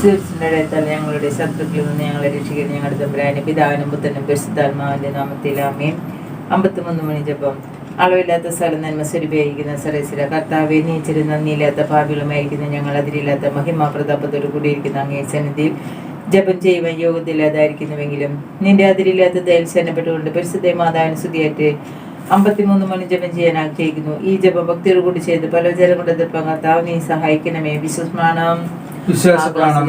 തീർച്ചയായിട്ടും ഞങ്ങളുടെ ശത്രുക്കളിൽ നിന്ന് ഞങ്ങളെ രക്ഷിക്കുന്ന ഞങ്ങളുടെ തമ്പുരാനെ പിതാവിനും പുത്രനും പരിശുദ്ധാത്മാവിന്റെ നാമത്തിൽ ആമേൻ. 53 മണി ജപം. അളവില്ലാത്ത സ്ഥലം നന്മ സ്വരൂപിയായിരിക്കുന്ന സരസില കർത്താവെ, നീച്ചിരുന്ന നന്ദിയില്ലാത്ത പാപികളുമായിരിക്കുന്ന ഞങ്ങൾ അതിരില്ലാത്ത മഹിമാ പ്രതാപത്തോട് കൂടിയിരിക്കുന്ന അങ്ങേ സന്നിധിയിൽ ജപം ചെയ്യുവാൻ യോഗ്യതയില്ലാതായിരിക്കുന്നുവെങ്കിലും നിന്റെ അതിരില്ലാത്ത ദയൽ സന്നപ്പെട്ടുകൊണ്ട് പരിശുദ്ധ മാതാവിന് സ്തുതിയായിട്ട് 53 മണി ജപം ചെയ്യാൻ ആഗ്രഹിക്കുന്നു. ഈ ജപം ഭക്തിയോട് കൂടി ചെയ്ത് പല ജലം കൊണ്ട് എതിർപ്പാൻ കർത്താവ് നീ സഹായിക്കണമേ. വിശ്വസ്മാനം വിശ്വസിക്കുന്നു.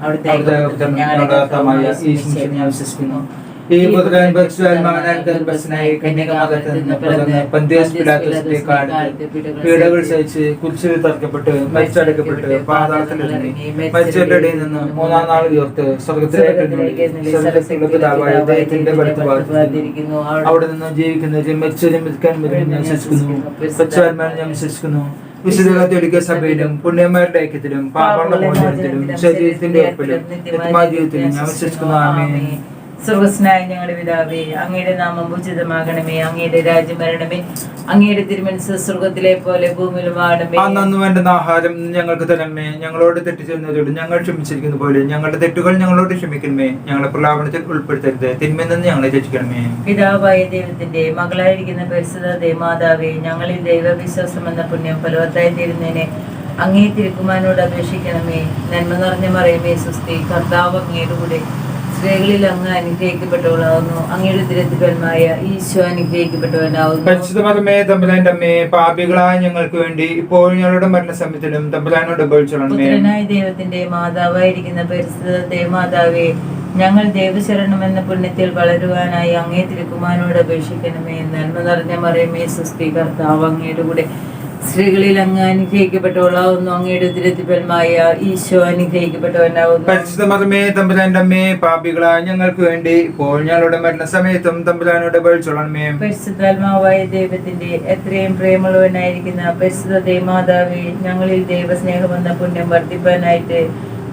അവിടുത്തെ വിശ്വസിക്കുന്നു. ഈ പുത്രൻ പീഡകൾ സഹിച്ച് കുരിശിൽ തറക്കപ്പെട്ട് മരിച്ചടക്കപ്പെട്ട് പാതാളത്തിലിറങ്ങി മരിച്ചവരുടെ ഇടയിൽ നിന്ന് 3-ാം നാൾ ഉയർത്ത് സ്വർഗത്തിലേക്ക് ദൈവത്തിന്റെ വലത്തുഭാഗത്തിരിക്കുന്നു. അവിടെ നിന്ന് ജീവിക്കുന്നവരും മരിച്ചവരും ഞാൻ വിശ്വസിക്കുന്നു. ഞാൻ വിശ്വസിക്കുന്നു. വിശുദ്ധ കത്തോലിക്ക സഭയിലും പുണ്യന്മാരുടെ ഐക്യത്തിലും പാപങ്ങളുടെ മോചനത്തിലും ശരീരത്തിന്റെ ഉറപ്പിലും ജീവിതത്തിലും ഞാൻ വിശ്വസിക്കുന്നു. ആമേൻ. സ്വർഗസ്നായ ഞങ്ങളുടെ പിതാവേ, അങ്ങയുടെ നാമം പൂജിതമാകണമേ. അങ്ങയുടെ രാജ്യം വരണമേ. അങ്ങയുടെ തിരുമനസ്സ് സ്വർഗത്തിലെ പോലെ ഭൂമിയിലും ആകണമേ. അന്നു വേണ്ട ആഹാരം ഞങ്ങൾക്ക് തരണമേ. ഞങ്ങളോട് തെറ്റ് ചെയ്യുന്നവരോട് ഞങ്ങൾ ക്ഷമിച്ചിരിക്കുന്ന പോലെ ഞങ്ങളുടെ തെറ്റുകൾ ഞങ്ങളോട് ക്ഷമിക്കണമേ. ഞങ്ങളുടെ പ്രലാപനത്തിൽ ഉൾപ്പെടുത്തരുത്, തിന്മയിൽ നിന്ന് ഞങ്ങളെ രക്ഷിക്കണമേ. പിതാവായ ദൈവത്തിന്റെ മകളായിരിക്കുന്ന പരിശുദ്ധ ദേവമാതാവേ, ഞങ്ങളിൽ ദൈവവിശ്വാസം എന്ന പുണ്യം ഫലവത്തായി തീരുന്നതിനെ അങ്ങേ തിരുക്കുമാരനോട് അപേക്ഷിക്കണമേ. നന്മ നിറഞ്ഞ മറിയമേ സ്വസ്തി, കർത്താവ് അങ്ങയുടെ കൂടെ സ്ത്രീകളിൽ അങ്ങ് അനുഗ്രഹിക്കപ്പെട്ടവളാവുന്നു. അങ്ങയുടെ ഉദരത്തിൻഫലമായ ഈശോ അനുഗ്രഹിക്കപ്പെട്ടവനാവുന്നു. പരിശുദ്ധമേ തമ്പുരാന്റെ അമ്മേ, പാപികളായ ഞങ്ങൾക്ക് വേണ്ടി ഇപ്പോൾ ഞങ്ങളുടെ മരണസമയത്തിലും തമ്പുരാനോട് അപേക്ഷിക്കണമേ. പുത്രനായ ദൈവത്തിന്റെ മാതാവായിരിക്കുന്ന പരിശുദ്ധ ദേവമാതാവേ, ഞങ്ങൾ ദൈവശരണം എന്ന പുണ്യത്തിൽ വളരുവാനായി അങ്ങേ തിരുക്കുമാരനോട് അപേക്ഷിക്കണമേ. നന്മ നിറഞ്ഞ മറിയമേ സ്വസ്തി, കർത്താവ് അങ്ങയുടെ കൂടെ സ്ത്രീകളിൽ അങ്ങ് അനുഗ്രഹിക്കപ്പെട്ടവളാവുന്നു. അങ്ങയുടെ ഉദരത്തിൻഫലമായ ഈശോ അനുഗ്രഹിക്കപ്പെട്ടവനാവുന്നു. പരിശുദ്ധമേ തമ്പുരാന്റെ അമ്മേ, പാപികളായ ഞങ്ങൾക്ക് വേണ്ടി ഇപ്പോൾ ഞങ്ങളുടെ മരണസമയത്തും തമ്പുരാനോട് അപേക്ഷിക്കണമേ. പരിശുദ്ധാത്മാവായ ദൈവത്തിന്റെ എത്രയും പ്രേമമുള്ളവനായിരിക്കുന്ന പരിശുദ്ധ ദേവമാതാവേ, ഞങ്ങളിൽ ദൈവസ്നേഹം എന്ന പുണ്യം വർദ്ധിപ്പാനായിട്ട്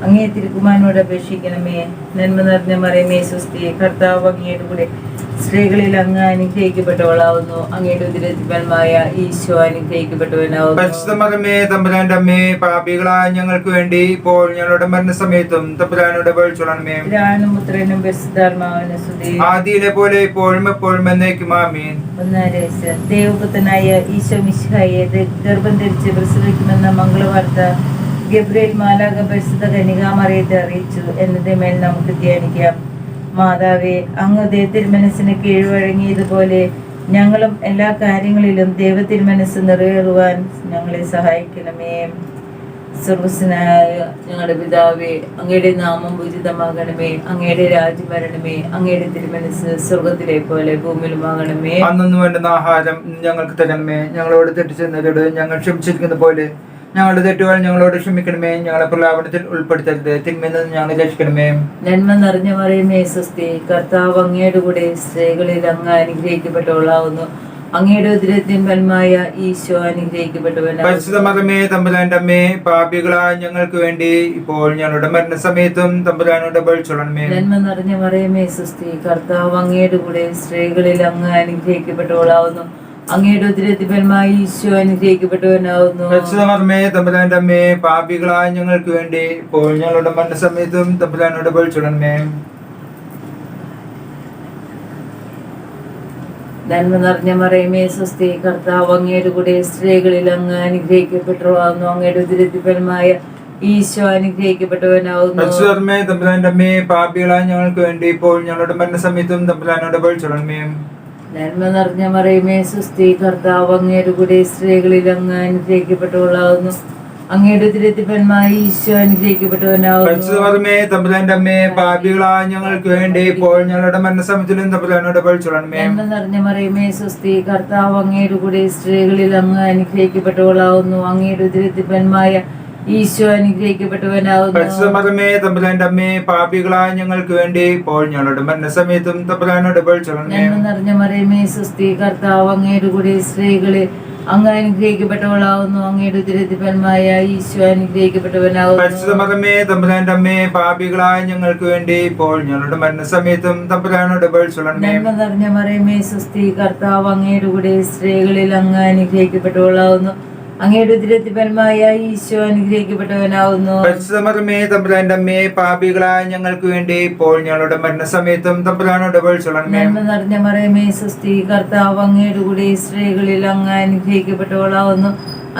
അങ്ങേ തിരുക്കുമാരനോട് അപേക്ഷിക്കണമേ. നന്മ നിറഞ്ഞ മറിയമേ സ്വസ്തി, കർത്താവ് അങ്ങയുടെ കൂടെ സ്ത്രീകളിൽ അങ്ങ് അനുഗ്രഹിക്കപ്പെട്ടവളാവുന്നു. അങ്ങയുടെ ഉദരത്തിൻഫലമായ ഈശോ അനുഗ്രഹിക്കപ്പെട്ടവനാവുന്നു. പരിശുദ്ധമേ തമ്പുരാന്റെ അമ്മേ, പാപികളായ ഞങ്ങൾക്ക് വേണ്ടി ഇപ്പോൾ ഞങ്ങളുടെ മരണസമയത്തും തമ്പുരാനോട് അപേക്ഷിക്കണമേ. പിതാവിനും പുത്രനും പരിശുദ്ധാത്മാവിനും സ്തുതി, ആദിയിലെ പോലെ ഇപ്പോഴും എപ്പോഴും എന്നേക്കും ആമേൻ. ദൈവപുത്രനായ ഈശോ മിശിഹായെ ഗർഭം ധരിച്ച് പ്രസവിക്കുമെന്ന മംഗളവാർത്ത ഗബ്രിയേൽ മാലാഖ പരിശുദ്ധ കന്യകാമറിയത്തെ അറിയിച്ചു എന്നതിന്റെ മേൽ നമുക്ക് ധ്യാനിക്കാം. മാതാവേ, അങ്ങ് ദൈവത്തിരുമനസ്സിന് കീഴ്വഴങ്ങിയതുപോലെ ഞങ്ങളും എല്ലാ കാര്യങ്ങളിലും ദൈവത്തിരുമനസ് നിറവേറുവാൻ ഞങ്ങളെ സഹായിക്കണമേ. സ്വർഗസ്നായ ഞങ്ങളുടെ പിതാവേ, അങ്ങയുടെ നാമം പൂജിതമാകണമേ. അങ്ങയുടെ രാജ്യം വരണമേ. അങ്ങയുടെ തിരുമനസ് സ്വർഗത്തിലെ പോലെ ഭൂമിയിലുമാകണമേ. അന്നു വേണ്ടുന്ന ആഹാരം ഞങ്ങൾക്ക് തരണമേ. ഞങ്ങളോട് തെറ്റ് ചെയ്യുന്നവരോട് ഞങ്ങൾ ക്ഷമിച്ചിരിക്കുന്ന പോലെ ഞങ്ങളുടെ തെറ്റുകൾ ഞങ്ങളോട് ക്ഷമിക്കണമേ. ഞങ്ങളെ പ്രലാപനത്തിൽ ഉൾപ്പെടുത്തരുത്, തിന്മയിൽ നിന്ന് ഞങ്ങളെ രക്ഷിക്കണമേ. നന്മ നിറഞ്ഞ മറിയമേ സ്വസ്തി, കർത്താവ് അങ്ങയുടെ കൂടെ സ്ത്രീകളിൽ അങ്ങ് അനുഗ്രഹിക്കപ്പെട്ടവളാവുന്നു. അങ്ങയുടെ ഉദരത്തിൻഫലമായ ഈശോ അനുഗ്രഹിക്കപ്പെട്ടവനാവുന്നു. പരിശുദ്ധമേ തമ്പുരാന്റെ അമ്മേ, പാപികളായ ഞങ്ങൾക്ക് വേണ്ടി ഇപ്പോൾ ഞങ്ങളുടെ മരണസമയത്തും തമ്പുരാനോട് അപേക്ഷിക്കണമേ. നന്മ നിറഞ്ഞ മറിയമേ സ്വസ്തി, കർത്താവ് അങ്ങയുടെ കൂടെ സ്ത്രീകളിൽ അങ്ങ് അനുഗ്രഹിക്കപ്പെട്ടവളാവുന്നു. അങ്ങയുടെ ഉദരത്തിൻഫലമായ ഈശോ അനുഗ്രഹിക്കപ്പെട്ടവനാവുന്നു. പരിശുദ്ധമേ തമ്പുരാന്റെ അമ്മേ, പാപികളായ ഞങ്ങൾക്ക് വേണ്ടി ഇപ്പോൾ ഞങ്ങളുടെ മരണസമയത്തും തമ്പുരാനോട് അപേക്ഷിക്കണമേ. നന്മ നിറഞ്ഞ മറിയമേ സ്വസ്തി, കർത്താവ് അങ്ങയുടെ കൂടെ സ്ത്രീകളിൽ അങ്ങ് അനുഗ്രഹിക്കപ്പെട്ടവളാവുന്നു. അങ്ങയുടെ ഉദരത്തിൻഫലമായ ഈശോ അനുഗ്രഹിക്കപ്പെട്ടവനാവുന്നു. പരിശുദ്ധമേ തമ്പുരാന്റെ അമ്മേ, പാപികളായ ഞങ്ങൾക്ക് വേണ്ടി ഇപ്പോൾ ഞങ്ങളുടെ മരണസമയത്തും തമ്പുരാനോട് അപേക്ഷിക്കണമേ. നന്മ നിറഞ്ഞ മറിയമേ സ്വസ്തി, കർത്താവ് അങ്ങയുടെ കൂടെ സ്ത്രീകളിൽ അങ്ങ് അനുഗ്രഹിക്കപ്പെട്ടവളാവുന്നു. അങ്ങയുടെ ഉദരത്തിൻഫലമായ ഈശോ അനുഗ്രഹിക്കപ്പെട്ടവനാവുന്നു. പരിശുദ്ധമേ തമ്പുരാന്റെ അമ്മേ, പാപികളായ ഞങ്ങൾക്ക് വേണ്ടി ഇപ്പോൾ ഞങ്ങളുടെ മരണസമയത്തിലും തമ്പുരാനോട് അപേക്ഷിക്കണമേ. നന്മ നിറഞ്ഞ മറിയമേ സ്വസ്തി, കർത്താവ് അങ്ങയുടെ കൂടെ സ്ത്രീകളിൽ അങ്ങ് അനുഗ്രഹിക്കപ്പെട്ടവളാവുന്നു. അങ്ങയുടെ ഉദരത്തിൻഫലമായ ഈശോ അനുഗ്രഹിക്കപ്പെട്ടവനാവുന്നു. പരിശുദ്ധമേ തമ്പുരാന്റെ അമ്മേ, പാപികളായ ഞങ്ങൾക്ക് വേണ്ടി ഇപ്പോൾ ഞങ്ങളുടെ മരണസമയത്തും തമ്പുരാനോട് അപേക്ഷിക്കണമേ. നന്മ നിറഞ്ഞ മറിയമേ സ്വസ്തി, കർത്താവ് അങ്ങയുടെ കൂടെ സ്ത്രീകളിൽ അങ്ങ് അനുഗ്രഹിക്കപ്പെട്ടവളാവുന്നു. അങ്ങയുടെ ഉദരത്തിൻഫലമായ ഈശോ അനുഗ്രഹിക്കപ്പെട്ടവനാവുന്നു. പരിശുദ്ധമേ തമ്പുരാന്റെ അമ്മേ, പാപികളായ ഞങ്ങൾക്ക് വേണ്ടി ഇപ്പോൾ ഞങ്ങളുടെ മരണസമയത്തും തമ്പുരാനോട് അപേക്ഷിക്കണമേ. നന്മ നിറഞ്ഞ മറിയമേ സ്വസ്തി, കർത്താവ് അങ്ങയുടെ കൂടെ സ്ത്രീകളിൽ അങ്ങ് അനുഗ്രഹിക്കപ്പെട്ടവളാവുന്നു. അങ്ങയുടെ ഉദരത്തിൻ ഫലമായ ഈശോ അനുഗ്രഹിക്കപ്പെട്ടവനാവുന്നു. പരിശുദ്ധ മറിയമേ തമ്പുരാന്റെ അമ്മേ, പാപികളായ ഞങ്ങൾക്ക് വേണ്ടി ഇപ്പോൾ ഞങ്ങളുടെ മരണസമയത്തും തമ്പുരാനോട് അപേക്ഷിച്ചുകൊള്ളണമേ. നന്മ നിറഞ്ഞ മറിയമേ സ്വസ്തി, കർത്താവ് അങ്ങയുടെ കൂടെ സ്ത്രീകളിൽ അങ്ങ് അനുഗ്രഹിക്കപ്പെട്ടവളാവുന്നു.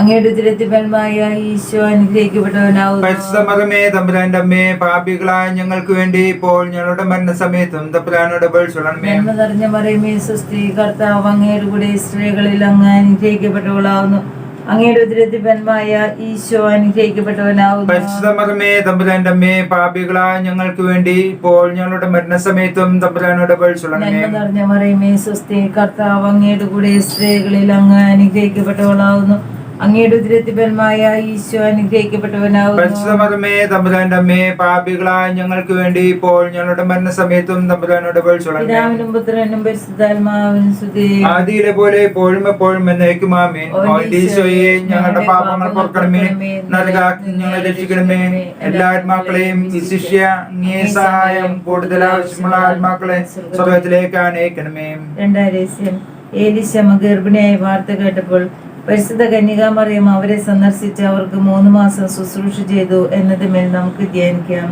അങ്ങയുടെ ഉദരത്തിൻ ഫലമായ ഈശോ അനുഗ്രഹിക്കപ്പെട്ടവനാവുന്നു. പരിശുദ്ധ മറിയമേ തമ്പുരാന്റെ അമ്മേ, പാപികളായ ഞങ്ങൾക്ക് വേണ്ടി ഇപ്പോൾ ഞങ്ങളുടെ മരണസമയത്തും തമ്പുരാനോട് അപേക്ഷിച്ചുകൊള്ളണമേ. നന്മ നിറഞ്ഞ മറിയമേ സ്വസ്തി, കർത്താവ് അങ്ങയുടെ കൂടെ സ്ത്രീകളിൽ അങ്ങ് അനുഗ്രഹിക്കപ്പെട്ടവളാവുന്നു. അങ്ങയുടെ ഉദരത്തിൻ ഫലമായ ഈശോ അനുഗ്രഹിക്കപ്പെട്ടവനാവുന്നു. പരിശുദ്ധ മറിയമേ തമ്പുരാന്റെ അമ്മേ, പാപികളായ ഞങ്ങൾക്ക് വേണ്ടി ഇപ്പോൾ ഞങ്ങളുടെ മരണസമയത്തും തമ്പുരാനോട് അപേക്ഷിച്ചുകൊള്ളണമേ. നന്മ നിറഞ്ഞ മറിയമേ സ്വസ്തി, കർത്താവ് അങ്ങയുടെ കൂടെ സ്ത്രീകളിൽ അങ്ങ് അനുഗ്രഹിക്കപ്പെട്ടവളാവുന്നു. അങ്ങയുടെ ഉദരത്തിൻ ഫലമായ ഈശോ അനുഗ്രഹിക്കപ്പെട്ടവനാവുന്നു. പരിശുദ്ധ മറിയമേ തമ്പുരാന്റെ അമ്മേ, പാപികളായ ഞങ്ങൾക്ക് വേണ്ടി ഇപ്പോൾ ഞങ്ങളുടെ മരണസമയത്തും തമ്പുരാനോട് അപേക്ഷിച്ചുകൊള്ളണമേ. പിതാവിനും പുത്രനും പരിശുദ്ധാത്മാവിനും സ്തുതി. ആദിയിലെ പോലെ എപ്പോഴും എപ്പോഴും എന്നേക്കും ആമേൻ. ഈശോയെ, ഞങ്ങളുടെ പാപങ്ങൾ പൊറുക്കണമേ, നരകാഗ്നി ഞങ്ങളെ രക്ഷിക്കണമേ. എല്ലാ ആത്മാക്കളെയും വിശിഷ്യ അങ്ങേ സഹായം കൂടുതൽ ആവശ്യമുള്ള ആത്മാക്കളെ സ്വർഗ്ഗത്തിലേക്ക് അനയിക്കണമേ. രണ്ടാം രഹസ്യം. ഏലീശ ഗർഭിണിയായി വാർത്ത കേട്ടപ്പോൾ പരിശുദ്ധ കന്യകാമറിയം അവരെ സന്ദർശിച്ച് അവർക്ക് 3 മാസം ശുശ്രൂഷ ചെയ്തു എന്നതുമേൽ നമുക്ക് ധ്യാനിക്കാം.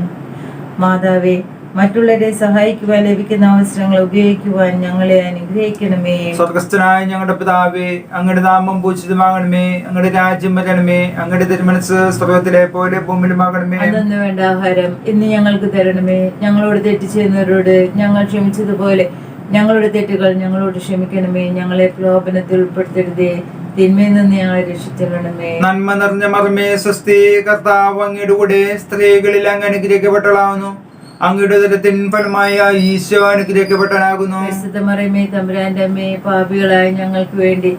മാതാവേ, മറ്റുള്ളവരെ സഹായിക്കുവാൻ ലഭിക്കുന്ന അവസരങ്ങൾ ഉപയോഗിക്കുവാൻ ഞങ്ങളെ അനുഗ്രഹിക്കണമേ. സ്വർഗസ്ഥനായ ഞങ്ങളുടെ പിതാവേ, അങ്ങയുടെ നാമം പൂജിതമാകണമേ. അങ്ങയുടെ രാജ്യം വരണമേ. അങ്ങയുടെ തിരുമനസ് സ്വർഗത്തിലെ പോലെ ഭൂമിയിലുമാകണമേ. അന്നു വേണ്ട ആഹാരം ഇന്ന് ഞങ്ങൾക്ക് തരണമേ. ഞങ്ങളോട് തെറ്റ് ചെയ്യുന്നവരോട് ഞങ്ങൾ ക്ഷമിച്ചതുപോലെ ഞങ്ങളുടെ തെറ്റുകൾ ഞങ്ങളോട് ക്ഷമിക്കണമേ. ഞങ്ങളെ പ്രലോഭനത്തിൽ ഉൾപ്പെടുത്തരുതേ, തിന്മയിൽ നിന്ന് ഞങ്ങളെ രക്ഷിച്ചരണമേ. നന്മ നിറഞ്ഞ മറിയമേ സ്വസ്തി, കർത്താവ് അങ്ങയുടെ കൂടെ സ്ത്രീകളിൽ അങ്ങ് അനുഗ്രഹിക്കപ്പെട്ടവളാവുന്നു. അങ്ങയുടെ ഉദരത്തിൻ ഫലമായ ഈശോ അനുഗ്രഹിക്കപ്പെട്ടവനാകുന്നു. പരിശുദ്ധ മറിയമേ തമ്പുരാന്റെ അമ്മേ, പാപികളായ ഞങ്ങൾക്ക് വേണ്ടി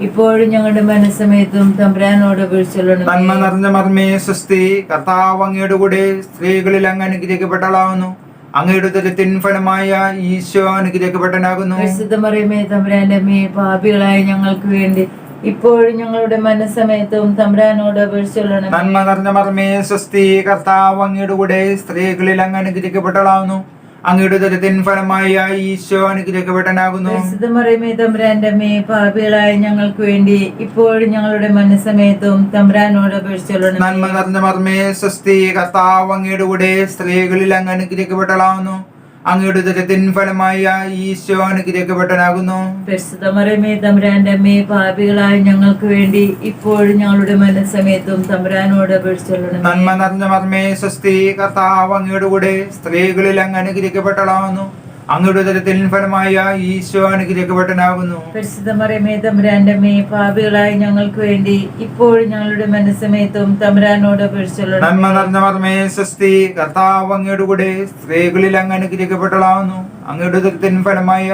ഇപ്പോഴും ഞങ്ങളുടെ മനസ്സമയത്തും തമ്പുരാനോട് അപേക്ഷിച്ചുകൊള്ളണമേ. നന്മ നിറഞ്ഞ മറിയമേ സ്വസ്തി, കർത്താവ് അങ്ങയുടെ കൂടെ സ്ത്രീകളിൽ അങ്ങ് അനുഗ്രഹിക്കപ്പെട്ടവളാവുന്നു. അങ്ങയുടെ ഉദരത്തിൻ ഫലമായ ഈശോ അനുഗ്രഹിക്കപ്പെട്ടവനാകുന്നു. പരിശുദ്ധ മറിയമേ തമ്പുരാന്റെ അമ്മേ, പാപികളായ ഞങ്ങൾക്ക് വേണ്ടി ഇപ്പോഴും ഞങ്ങളുടെ മനസ്സമയത്തും തമ്പുരാനോട് അപേക്ഷിച്ചുകൊള്ളണമേ. നന്മ നിറഞ്ഞ മറിയമേ സ്വസ്തി, കർത്താവ് അങ്ങയുടെ കൂടെ സ്ത്രീകളിൽ അങ്ങ് അനുഗ്രഹിക്കപ്പെട്ടവളാവുന്നു. അങ്ങയുടെ ഉദരത്തിൻ ഫലമായ ഈശോ അനുഗ്രഹിക്കപ്പെട്ടവനാകുന്നു. പരിശുദ്ധ മറിയമേ തമ്പുരാന്റെ അമ്മേ, പാപികളായ ഞങ്ങൾക്ക് വേണ്ടി ഇപ്പോഴും ഞങ്ങളുടെ മനസ്സമയത്തും തമ്പുരാനോട് അപേക്ഷിച്ചുകൊള്ളണമേ. നന്മ നിറഞ്ഞ മറിയമേ സ്വസ്തി, കർത്താവ് അങ്ങയുടെ കൂടെ സ്ത്രീകളിൽ അങ്ങ് അനുഗ്രഹിക്കപ്പെട്ടവളാവുന്നു. അങ്ങയുടെ ഉദരത്തിൻ ഫലമായ ഈശോ അനുഗ്രഹിക്കപ്പെട്ടവനാകുന്നു. പരിശുദ്ധ മറിയമേ തമ്പുരാന്റെ അമ്മേ, പാപികളായ ഞങ്ങൾക്ക് വേണ്ടി ഇപ്പോഴും ഞങ്ങളുടെ മനസ്സമയത്തും തമ്പുരാനോട് അപേക്ഷിച്ചുകൊള്ളണമേ. നന്മ നിറഞ്ഞ മറിയമേ സ്വസ്തി, കർത്താവ് അങ്ങയുടെ കൂടെ സ്ത്രീകളിൽ അങ്ങ് അനുഗ്രഹിക്കപ്പെട്ടവളാവുന്നു. അങ്ങയുടെ ഉദരത്തിൻ ഫലമായ ഈശോ അനുഗ്രഹിക്കപ്പെട്ടവനാകുന്നു. പരിശുദ്ധ മറിയമേ തമ്പുരാന്റെ അമ്മേ, പാപികളായ ഞങ്ങൾക്ക് വേണ്ടി ഇപ്പോഴും ഞങ്ങളുടെ മനസ്സമയത്തും തമ്പുരാനോട് അപേക്ഷിച്ചുകൊള്ളണമേ. നന്മ നിറഞ്ഞ മറിയമേ സ്വസ്തി, കർത്താവ് അങ്ങയുടെ കൂടെ സ്ത്രീകളിൽ അങ്ങ് അനുഗ്രഹിക്കപ്പെട്ടവളാവുന്നു. അങ്ങയുടെ ഉദരത്തിൻ ഫലമായ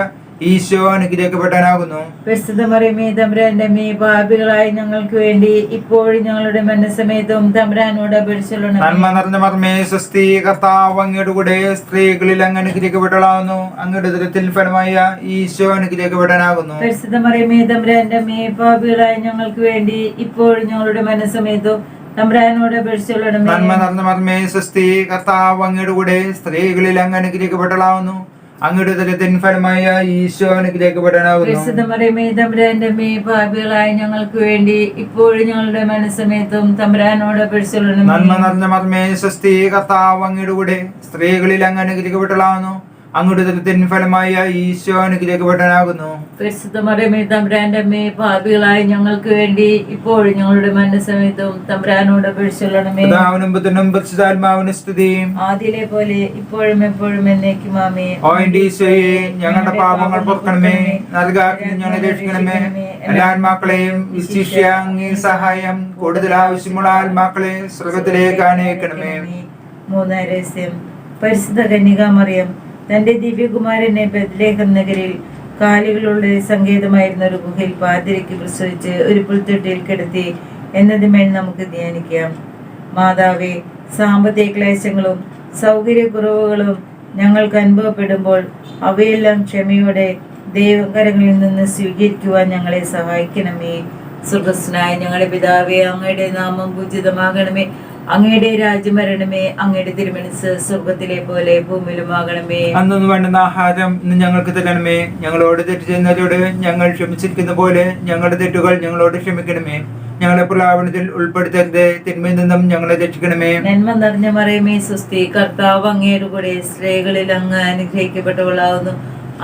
ഈശോ അനുഗ്രഹിക്കപ്പെട്ടവനാകുന്നു. പരിശുദ്ധ മറിയമേ തമ്പുരാന്റെ അമ്മേ, പാപികളായ ഞങ്ങൾക്ക് വേണ്ടി ഇപ്പോഴും ഞങ്ങളുടെ മനസ്സമയത്തും തമ്പുരാനോട് അപേക്ഷിച്ചുകൊള്ളണമേ. നന്മ നിറഞ്ഞ മറിയമേ സ്വസ്തി, കർത്താവ് അങ്ങയുടെ കൂടെ സ്ത്രീകളിൽ അങ്ങ് അനുഗ്രഹിക്കപ്പെട്ടവളാവുന്നു. അങ്ങയുടെ ഉദരത്തിൻ ഫലമായ ഈശോ അനുഗ്രഹിക്കപ്പെട്ടവനാകുന്നു. പരിശുദ്ധ മറിയമേ തമ്പുരാന്റെ അമ്മേ, പാപികളായ ഞങ്ങൾക്ക് വേണ്ടി ഇപ്പോഴും ഞങ്ങളുടെ മനസ്സമയത്തും തമ്പുരാനോട് അപേക്ഷിച്ചുകൊള്ളണമേ. നന്മ നിറഞ്ഞ മറിയമേ സ്വസ്തി, കർത്താവ് അങ്ങയുടെ കൂടെ സ്ത്രീകളിൽ അങ്ങ് അനുഗ്രഹിക്കപ്പെട്ടവളാവുന്നു. അങ്ങയുടെ ഉദരത്തിൻ ഫലമായ ഈശോ അനുഗ്രഹിക്കപ്പെട്ടവനാകുന്നു. പരിശുദ്ധ മറിയമേ തമ്പുരാന്റെ അമ്മേ, പാപികളായ ഞങ്ങൾക്ക് വേണ്ടി ഇപ്പോഴും ഞങ്ങളുടെ മനസ്സമയത്തും തമ്പുരാനോട് അപേക്ഷിച്ചുകൊള്ളണമേ. നന്മ നിറഞ്ഞ മറിയമേ സ്വസ്തി, കർത്താവ് അങ്ങയുടെ കൂടെ സ്ത്രീകളിൽ അങ്ങ് അനുഗ്രഹിക്കപ്പെട്ടവളാവുന്നു. അങ്ങയുടെ ഉദരത്തിൻ ഫലമായ ഈശോ അനുഗ്രഹിക്കപ്പെട്ടവനാകുന്നു. പരിശുദ്ധ മറിയമേ തമ്പുരാന്റെ അമ്മേ, പാപികളായ ഞങ്ങൾക്ക് വേണ്ടി ഇപ്പോഴും ഞങ്ങളുടെ മരണസമയത്തും തമ്പുരാനോട് അപേക്ഷിച്ചുകൊള്ളണമേ. പിതാവിനും പുത്രനും പരിശുദ്ധാത്മാവിനും സ്തുതി. ആദിയിലെ പോലെ ഇപ്പോഴും എപ്പോഴും എന്നേക്കും ആമേൻ. ഓ എന്റെ ഈശോയെ, ഞങ്ങളുടെ പാപങ്ങൾ പൊറുക്കണമേ, നരകാഗ്നി ഞങ്ങളെ രക്ഷിക്കണമേ. എല്ലാ ആത്മാക്കളെയും വിശിഷ്യ അങ്ങേ സഹായം കൂടുതൽ ആവശ്യമുള്ള ആത്മാക്കളെ സ്വർഗത്തിലേക്ക് അനയിക്കണമേ. മൂന്നാം രഹസ്യം. പരിശുദ്ധ കന്യകാമറിയം തന്റെ ദിവ്യകുമാരനെ ബെത്ലേഹം നഗരിൽ കാലികളുടെ സങ്കേതമായിരുന്ന ഒരു ഗുഹയിൽ പാതിരയ്ക്ക് പ്രസവിച്ച് ഒരു പുൽത്തൊട്ടിയിൽ കിടത്തി എന്നതിന്മേൽ നമുക്ക് ധ്യാനിക്കാം. മാതാവേ, സാമ്പത്തിക ക്ലേശങ്ങളും സൗകര്യക്കുറവുകളും ഞങ്ങൾക്ക് അനുഭവപ്പെടുമ്പോൾ അവയെല്ലാം ക്ഷമയോടെ ദൈവകരങ്ങളിൽ നിന്ന് സ്വീകരിക്കുവാൻ ഞങ്ങളെ സഹായിക്കണമേ. സ്വർഗ്ഗസ്ഥനായ ഞങ്ങളുടെ പിതാവേ, അങ്ങയുടെ നാമം പൂജിതമാകണമേ. അങ്ങയുടെ രാജ്യം വരണമേ. അങ്ങയുടെ തിരുമനസ്സ് സ്വർഗത്തിലെ പോലെ ഭൂമിയിലുമാകണമേ. അന്നു വേണ്ടുന്ന ആഹാരം ഇന്ന് ഞങ്ങൾക്ക് തരണമേ. ഞങ്ങളോട് തെറ്റ് ചെയ്യുന്നവരോട് ഞങ്ങൾ ക്ഷമിച്ചിരിക്കുന്ന പോലെ ഞങ്ങളുടെ തെറ്റുകൾ ഞങ്ങളോട് ക്ഷമിക്കണമേ. ഞങ്ങളെ പ്രലാപനത്തിൽ ഉൾപ്പെടുത്തരുത്, തിന്മയിൽ നിന്നും ഞങ്ങളെ രക്ഷിക്കണമേ. നന്മ നിറഞ്ഞ മറിയമേ സ്വസ്തി, കർത്താവ് അങ്ങയുടെ കൂടെ സ്ത്രീകളിൽ അങ്ങ് അനുഗ്രഹിക്കപ്പെട്ടവളാവുന്നു.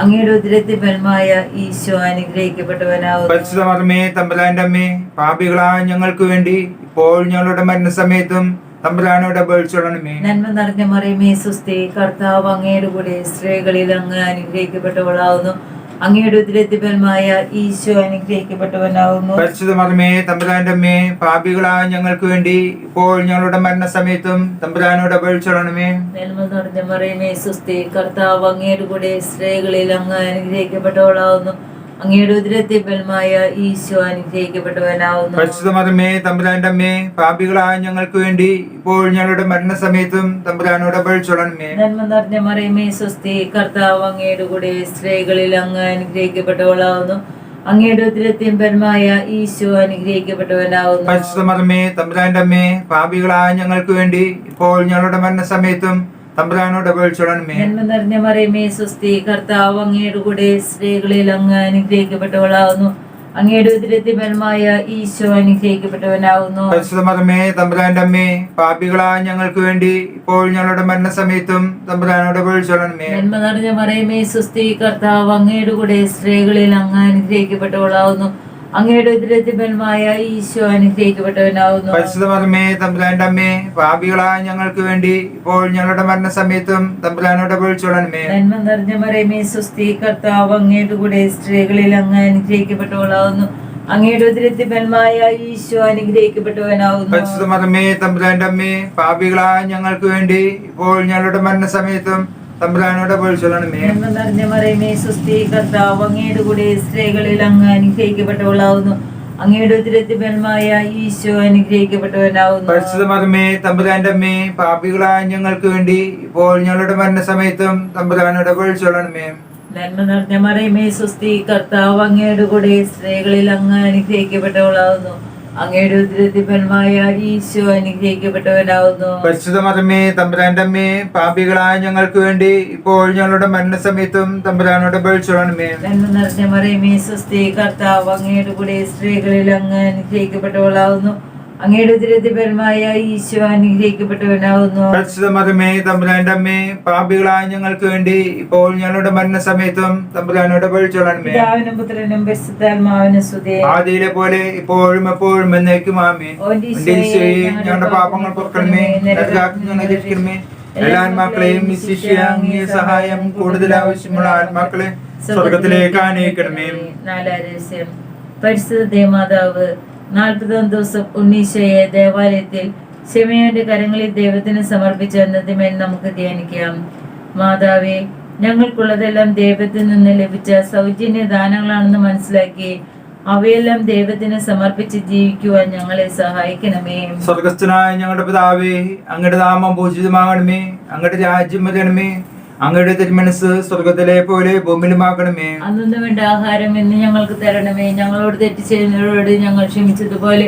അങ്ങയുടെ ഉദരത്തിൻ ഫലമായ ഈശോ അനുഗ്രഹിക്കപ്പെട്ടവനാവുന്നു. പരിശുദ്ധ മറിയമേ തമ്പുരാന്റെ അമ്മേ, പാപികളായ ഞങ്ങൾക്ക് വേണ്ടി ഇപ്പോൾ ഞങ്ങളുടെ മരണസമയത്തും തമ്പുരാനോട് അപേക്ഷിച്ചുകൊള്ളണമേ. നന്മ നിറഞ്ഞ മറിയമേ സ്വസ്തി, കർത്താവ് അങ്ങയുടെ കൂടെ സ്ത്രീകളിൽ അങ്ങ് അനുഗ്രഹിക്കപ്പെട്ടവളാവുന്നു. അങ്ങയുടെ ഉദരത്തിൻ ഫലമായ ഈശോ അനുഗ്രഹിക്കപ്പെട്ടവനാവുന്നു. പരിശുദ്ധ മറിയമേ തമ്പുരാന്റെ അമ്മേ, പാപികളായ ഞങ്ങൾക്ക് വേണ്ടി ഇപ്പോൾ ഞങ്ങളുടെ മരണസമയത്തും തമ്പുരാനോട് അപേക്ഷിച്ചുകൊള്ളണമേ. നന്മ നിറഞ്ഞ മറിയമേ സ്വസ്തി, കർത്താവ് അങ്ങയുടെ കൂടെ സ്ത്രീകളിൽ അങ്ങ് അനുഗ്രഹിക്കപ്പെട്ടവളാവുന്നു. അങ്ങയുടെ ഉദരത്തിൻ ഫലമായ ഈശോ അനുഗ്രഹിക്കപ്പെട്ടവനാവുന്നു. പരിശുദ്ധ മറിയമേ തമ്പുരാന്റെ അമ്മേ, പാപികളായ ഞങ്ങൾക്ക് വേണ്ടി ഇപ്പോൾ ഞങ്ങളുടെ മരണസമയത്തും തമ്പുരാനോട് അപേക്ഷിച്ചുകൊള്ളണമേ. നന്മ നിറഞ്ഞ മറിയമേ സ്വസ്തി, കർത്താവ് അങ്ങയുടെ കൂടെ സ്ത്രീകളിൽ അങ്ങ് അനുഗ്രഹിക്കപ്പെട്ടവളാവുന്നു. അങ്ങയുടെ ഉദരത്തിൻ ഫലമായ ഈശോ അനുഗ്രഹിക്കപ്പെട്ടവനാവുന്നു. പരിശുദ്ധ മറിയമേ തമ്പുരാന്റെ അമ്മേ, പാപികളായ ഞങ്ങൾക്ക് വേണ്ടി ഇപ്പോൾ ഞങ്ങളുടെ മരണസമയത്തും തമ്പുരാനോട് അപേക്ഷിച്ചുകൊള്ളണമേ. നന്മ നിറഞ്ഞ മറിയമേ സ്വസ്തി, കർത്താവ് അങ്ങയുടെ കൂടെ സ്ത്രീകളിൽ അങ്ങ് അനുഗ്രഹിക്കപ്പെട്ടവളാവുന്നു. അങ്ങയുടെ ഉദരത്തിൻ ഫലമായ ഈശോ അനുഗ്രഹിക്കപ്പെട്ടവനാവുന്നു. പരിശുദ്ധ മറിയമേ തമ്പുരാന്റെ അമ്മേ, പാപികളായ ഞങ്ങൾക്ക് വേണ്ടി ഇപ്പോൾ ഞങ്ങളുടെ മരണസമയത്തും തമ്പുരാനോട് അപേക്ഷിച്ചുകൊള്ളണമേ. നന്മ നിറഞ്ഞ മറിയമേ സ്വസ്തി, കർത്താവ് അങ്ങയുടെ കൂടെ സ്ത്രീകളിൽ അങ്ങ് അനുഗ്രഹിക്കപ്പെട്ടവളാവുന്നു. അങ്ങയുടെ ഉദരത്തിൻ ഫലമായ ഈശോ അനുഗ്രഹിക്കപ്പെട്ടവനാവുന്നു. പരിശുദ്ധ മറിയമേ തമ്പുരാന്റെ അമ്മേ, പാപികളായ ഞങ്ങൾക്ക് വേണ്ടി ഇപ്പോൾ ഞങ്ങളുടെ മരണസമയത്തും തമ്പുരാനോട് അപേക്ഷിച്ചുകൊള്ളണമേ. നന്മ നിറഞ്ഞ മറിയമേ സ്വസ്തി, കർത്താവ് അങ്ങയുടെ കൂടെ സ്ത്രീകളിൽ അങ്ങ് അനുഗ്രഹിക്കപ്പെട്ടവളാവുന്നു. അങ്ങയുടെ ഉദരത്തിൻ ഫലമായ ഈശോ അനുഗ്രഹിക്കപ്പെട്ടവനാവുന്നു. പരിശുദ്ധ മറിയമേ തമ്പുരാന്റെ അമ്മേ, പാപികളായ ഞങ്ങൾക്ക് വേണ്ടി ഇപ്പോൾ ഞങ്ങളുടെ മരണസമയത്തും തമ്പുരാനോട് അപേക്ഷിച്ചുകൊള്ളണമേ. നന്മ നിറഞ്ഞ മറിയമേ സ്വസ്തി, കർത്താവ് അങ്ങയുടെ കൂടെ സ്ത്രീകളിൽ അങ്ങ് അനുഗ്രഹിക്കപ്പെട്ടവളാവുന്നു. അങ്ങയുടെ ഉദരത്തിൻ ഫലമായ ഈശോ അനുഗ്രഹിക്കപ്പെട്ടവനാവുന്നു. പരിശുദ്ധ മറിയമേ തമ്പുരാന്റെ അമ്മേ, പാപികളായ ഞങ്ങൾക്ക് വേണ്ടി ഇപ്പോൾ ഞങ്ങളുടെ മരണസമയത്തും തമ്പുരാനോട് അപേക്ഷിച്ചുകൊള്ളണമേ. നന്മ നിറഞ്ഞ മറിയമേ സ്വസ്തി, കർത്താവ് അങ്ങയുടെ കൂടെ സ്ത്രീകളിൽ അങ്ങ് അനുഗ്രഹിക്കപ്പെട്ടവളാവുന്നു. അങ്ങയുടെ ഉദരത്തിൻ ഫലമായ ഈശോ അനുഗ്രഹിക്കപ്പെട്ടവനാവുന്നു. പരിശുദ്ധ മറിയമേ തമ്പുരാന്റെ അമ്മേ, പാപികളായ ഞങ്ങൾക്ക് വേണ്ടി ഇപ്പോൾ ഞങ്ങളുടെ മരണസമയത്തും തമ്പുരാനോട് അപേക്ഷിച്ചുകൊള്ളണമേ. നന്മ നിറഞ്ഞ മറിയമേ സ്വസ്തി, കർത്താവ് അങ്ങയുടെ കൂടെ സ്ത്രീകളിൽ അങ്ങ് അനുഗ്രഹിക്കപ്പെട്ടവളാവുന്നു. അങ്ങയുടെ ഉദരത്തിൻ ഫലമായ ഈശോ അനുഗ്രഹിക്കപ്പെട്ടവനാവുന്നു. പരിശുദ്ധ മറിയമേ തമ്പുരാന്റെ അമ്മേ, പാപികളായ ഞങ്ങൾക്ക് വേണ്ടി ഇപ്പോൾ ഞങ്ങളുടെ മരണസമയത്തും തമ്പുരാനോട് അപേക്ഷിച്ചുകൊള്ളണമേ. പിതാവിനും പുത്രനും പരിശുദ്ധാത്മാവിനും സ്തുതി. ആദിയിലെ പോലെ ഇപ്പോഴും എപ്പോഴും എന്നേക്കും ആമേൻ. ഞങ്ങളുടെ പാപങ്ങൾ പൊറുക്കണമേ, നരകാഗ്നിയിൽ ഞങ്ങളെ രക്ഷിക്കണമേ. എല്ലാ ആത്മാക്കളെയും വിശിഷ്യ അങ്ങേ സഹായം കൂടുതൽ ആവശ്യമുള്ള ആത്മാക്കളെ സ്വർഗത്തിലേക്ക് ആനയിക്കണമേ. നാലാം രഹസ്യം. പരിശുദ്ധ ദേവമാതാവ് 40 ദിവസം ഉണ്ണീശോയെ ദേവാലയത്തിൽ ശിമയോന്റെ കരങ്ങളിൽ ദൈവത്തിന് സമർപ്പിച്ച അന്നത്തിന്മേൽ നമുക്ക് ധ്യാനിക്കാം. മാതാവേ, ഞങ്ങൾക്കുള്ളതെല്ലാം ദൈവത്തിൽ നിന്ന് ലഭിച്ച സൗജന്യ ദാനങ്ങളാണെന്ന് മനസ്സിലാക്കി അവയെല്ലാം ദൈവത്തിന് സമർപ്പിച്ച് ജീവിക്കുവാൻ ഞങ്ങളെ സഹായിക്കണമേ. സ്വർഗസ്ഥനായ ഞങ്ങളുടെ പിതാവേ, അങ്ങയുടെ നാമം പൂജിതമാകണമേ. അങ്ങയുടെ രാജ്യം വരണമേ. അങ്ങയുടെ തിരുമനസ് സ്വർഗത്തിലെ പോലെ ഭൂമിയിലുമാകണമേ. അന്നു വേണ്ട ആഹാരം ഇന്ന് ഞങ്ങൾക്ക് തരണമേ. ഞങ്ങളോട് തെറ്റ് ചെയ്യുന്നവരോട് ഞങ്ങൾ ക്ഷമിച്ചതുപോലെ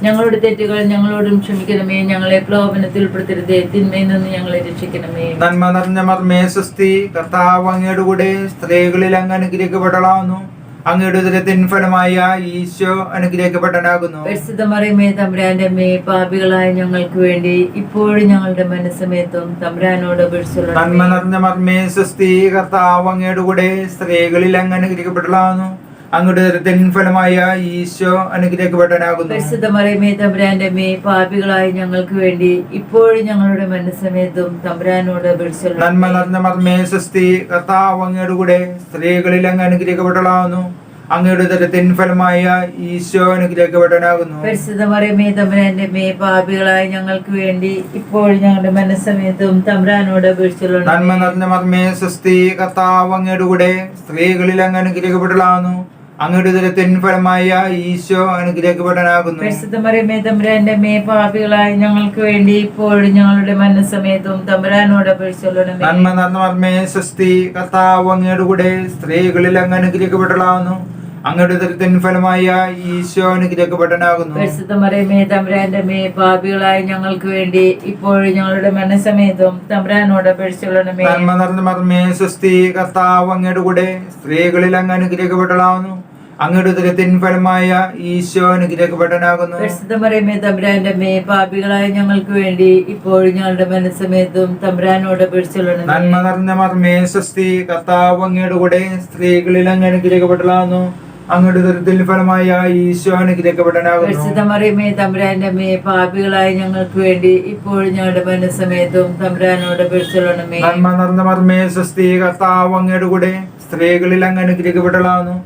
ഞങ്ങളുടെ തെറ്റുകൾ ഞങ്ങളോടും ക്ഷമിക്കണമേ. ഞങ്ങളെ പ്രലോഭനത്തിൽ ഉൾപ്പെടുത്തരുതേ, തിന്മയിൽ നിന്ന് ഞങ്ങളെ രക്ഷിക്കണമേ. നന്മ നിറഞ്ഞ മർമ്മേ സ്വസ്തി, കർത്താവ് അങ്ങയുടെ കൂടെ സ്ത്രീകളിൽ അങ്ങ് അനുഗ്രഹിക്കപ്പെട്ടവളാവുന്നു. അങ്ങയുടെ ഉദരത്തിൻ ഫലമായ ഈശോ അനുഗ്രഹിക്കപ്പെട്ടവനാകുന്നു. പരിശുദ്ധ മറിയമേ തമ്പുരാന്റെ അമ്മേ, പാപികളായ ഞങ്ങൾക്ക് വേണ്ടി ഇപ്പോഴും ഞങ്ങളുടെ മനസ്സമയത്തും തമ്പുരാനോട് അപേക്ഷിച്ചുകൊള്ളണമേ. നന്മ നിറഞ്ഞ മർമ്മേ സ്വസ്തി, കർത്താവ് അങ്ങയുടെ കൂടെ സ്ത്രീകളിൽ അങ്ങ് അനുഗ്രഹിക്കപ്പെട്ടവളാവുന്നു. അങ്ങയുടെ ഉദരത്തിൻ ഫലമായ ഈശോ അനുഗ്രഹിക്കപ്പെട്ടവനാകുന്നു. പരിശുദ്ധ മറിയമേ തമ്പുരാന്റെ അമ്മേ, പാപികളായ ഞങ്ങൾക്ക് വേണ്ടി ഇപ്പോഴും ഞങ്ങളുടെ മനസ്സമയത്തും തമ്പുരാനോട് അപേക്ഷിച്ചുകൊള്ളണമേ. നന്മ നിറഞ്ഞ മർമ്മേ സ്വസ്തി, കർത്താവ് അങ്ങയുടെ കൂടെ സ്ത്രീകളിൽ അങ്ങ് അനുഗ്രഹിക്കപ്പെട്ടവളാവുന്നു. അങ്ങയുടെ ഉദരത്തിൻ ഫലമായ ഈശോ അനുഗ്രഹിക്കപ്പെട്ടവനാകുന്നു. പരിശുദ്ധ മറിയമേ തമ്പുരാന്റെ അമ്മേ, പാപികളായ ഞങ്ങൾക്ക് വേണ്ടി ഇപ്പോഴും ഞങ്ങളുടെ മനസ്സമയത്തും തമ്പുരാനോട് അപേക്ഷിച്ചുകൊള്ളണമേ. നന്മ നിറഞ്ഞ മർമ്മേ സ്വസ്തി, കർത്താവ് അങ്ങയുടെ കൂടെ സ്ത്രീകളിൽ അങ്ങ് അനുഗ്രഹിക്കപ്പെട്ടവളാവുന്നു. അങ്ങയുടെ ഉദരത്തിൻ ഫലമായ ഈശോ അനുഗ്രഹിക്കപ്പെട്ടവനാകുന്നു. പരിശുദ്ധ മറിയമേ തമ്പുരാന്റെ അമ്മേ, പാപികളായ ഞങ്ങൾക്ക് വേണ്ടി ഇപ്പോഴും ഞങ്ങളുടെ മരണസമയത്തും തമ്പുരാനോട് അപേക്ഷിച്ചുകൊള്ളണമേ. നന്മ നിറഞ്ഞ മർമ്മേ സ്വസ്തി, കർത്താവ് അങ്ങയുടെ കൂടെ സ്ത്രീകളിൽ അങ്ങ് അനുഗ്രഹിക്കപ്പെട്ടവളാവുന്നു. അങ്ങയുടെ ഉദരത്തിൻ ഫലമായ ഈശോ അനുഗ്രഹിക്കപ്പെട്ടവനാകുന്നു. പരിശുദ്ധ മറിയമേ തമ്പുരാന്റെ അമ്മേ, പാപികളായ ഞങ്ങൾക്ക് വേണ്ടി ഇപ്പോഴും ഞങ്ങളുടെ മരണസമയത്തും തമ്പുരാനോട് അപേക്ഷിച്ചുകൊള്ളണമേ. നന്മ നിറഞ്ഞ മർമ്മേ സ്വസ്തി, കർത്താവ് അങ്ങയുടെ കൂടെ സ്ത്രീകളിൽ അങ്ങ് അനുഗ്രഹിക്കപ്പെട്ടവളാവുന്നു. അങ്ങയുടെ ഉദരത്തിൻ ഫലമായ ഈശോ അനുഗ്രഹിക്കപ്പെട്ടവനാകുന്നു. പരിശുദ്ധ മറിയമേ തമ്പുരാന്റെ അമ്മേ, പാപികളായ ഞങ്ങൾക്ക് വേണ്ടി ഇപ്പോഴും ഞങ്ങളുടെ മനസ്സമയത്തും തമ്പുരാനോട് അപേക്ഷിച്ചുകൊള്ളണമേ. നന്മ നിറഞ്ഞ മർമ്മേ സ്വസ്തി, കർത്താവ് അങ്ങയുടെ കൂടെ സ്ത്രീകളിൽ അങ്ങ് അനുഗ്രഹിക്കപ്പെട്ടതാകുന്നു. അങ്ങയുടെ ഉദരത്തിൻ ഫലമായ ഈശോ അനുഗ്രഹിക്കപ്പെട്ടവനാകുന്നു. പരിശുദ്ധ മറിയമേ തമ്പുരാന്റെ അമ്മേ, പാപികളായ ഞങ്ങൾക്ക് വേണ്ടി ഇപ്പോഴും ഞങ്ങളുടെ മനസ്സമയത്തും തമ്പുരാനോട് അപേക്ഷിച്ചുകൊള്ളണമേ. നന്മ നിറഞ്ഞ മർമ്മേ സ്വസ്തി, കർത്താവ് അങ്ങയുടെ കൂടെ സ്ത്രീകളിൽ അങ്ങ് അനുഗ്രഹിക്കപ്പെട്ടതാകുന്നു.